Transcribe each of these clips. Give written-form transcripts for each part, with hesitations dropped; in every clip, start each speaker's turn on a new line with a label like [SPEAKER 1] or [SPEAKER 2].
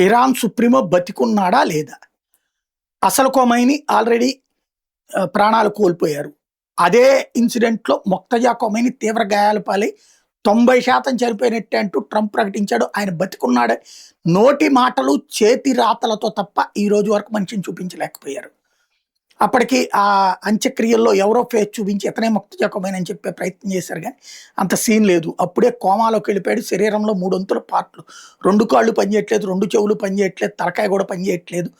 [SPEAKER 1] Iran supremo బతికున్నాడా లేదా? అసలు కొమైనీ already ప్రాణాలు కోల్పోయారు. అదే ఇన్సిడెంట్‌లో మొక్తజా కొమైనీ తీవ్ర గాయాల పాలై 90% చనిపోయినట్టే అంటూ ట్రంప్ ప్రకటించాడు. ఆయన బతికున్నాడే. నోటి మాటలు, చేతి రాతలతో తప్ప ఈ రోజు వరకు మనిషిని చూపించలేకపోయారు. అప్పటికి ఆ అంత్యక్రియల్లో ఎవరో ఫేస్ చూపించి ఇతనే మొక్తజా కొమైనీ అని చెప్పే ప్రయత్నం చేశారు గానీ అంత సీన్ లేదు. అప్పుడే కోమాలోకి వెళ్ళిపోయాడు. శరీరంలో 3 వంతుల పార్ట్‌లు 2 కాళ్ళు పనిచేయట్లేదు, 2 చెవులు పనిచేయట్లేదు, తలకాయ కూడా పనిచేయట్లేదు.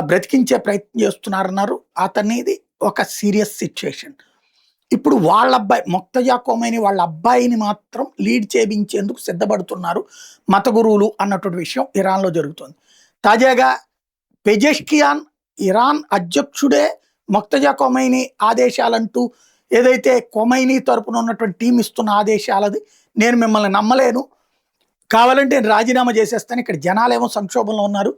[SPEAKER 1] బ్రతికించే ప్రయత్నం చేస్తున్నారన్నారు. అతనిది ఒక సీరియస్ సిట్యుయేషన్. ఇప్పుడు వాళ్ళ అబ్బాయి మొక్తజా కొమైనీ వాళ్ళ అబ్బాయిని మాత్రం లీడ్ చేయించేందుకు సిద్ధపడుతున్నారు మత గురువులు అన్నటువంటి విషయం ఇరాన్‌లో జరుగుతోంది. తాజాగా పెజెష్కియాన్ ఇరాన్ అధ్యక్షుడే మొక్తజా కొమైనీ ఆదేశాలంటూ ఏదైతే కొమైనీ తరపున ఉన్నటువంటి టీం ఇస్తున్న ఆదేశాలది నేను మిమ్మల్ని నమ్మలేను, కావాలంటే నేను రాజీనామా చేసేస్తాను, ఇక్కడ జనాలేమో సంక్షోభంలో ఉన్నారు,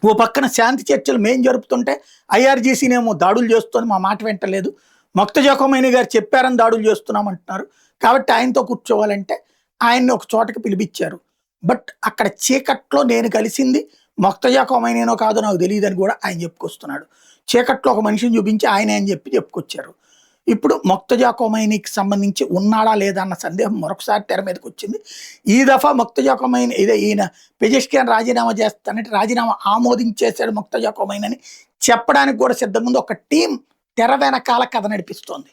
[SPEAKER 1] ఓ పక్కన శాంతి చర్చలు మేం జరుపుతుంటే ఐఆర్జీసీనేమో దాడులు చేస్తుంది, మా మాట వింటలేదు, మొక్తజా కొమైనీ గారు చెప్పారని దాడులు చేస్తున్నామంటున్నారు, కాబట్టి ఆయనతో కూర్చోవాలంటే ఆయన్ని ఒక చోటకి పిలిపించారు. బట్ అక్కడ చీకట్లో నేను కలిసింది మొక్తజా కొమైనీనో కాదో నాకు తెలియదని కూడా ఆయన చెప్పుకొస్తున్నాడు. చీకట్లో ఒక మనిషిని చూపించి ఆయనే అని చెప్పి చెప్పుకొచ్చారు. ఇప్పుడు మొక్తజా కొమైనీకి సంబంధించి ఉన్నాడా లేదా అన్న సందేహం మరొకసారి తెర మీదకి వచ్చింది. ఈ దఫా మొక్తజా కొమైనీ ఈయన పెజెష్కియాన్ రాజీనామా చేస్తానంటే రాజీనామా ఆమోదించేశాడు మొక్తజా కొమైనీ అని చెప్పడానికి కూడా సిద్ధంగా ఉంది. ఒక టీం తెర వెనకాల కథ నడిపిస్తోంది.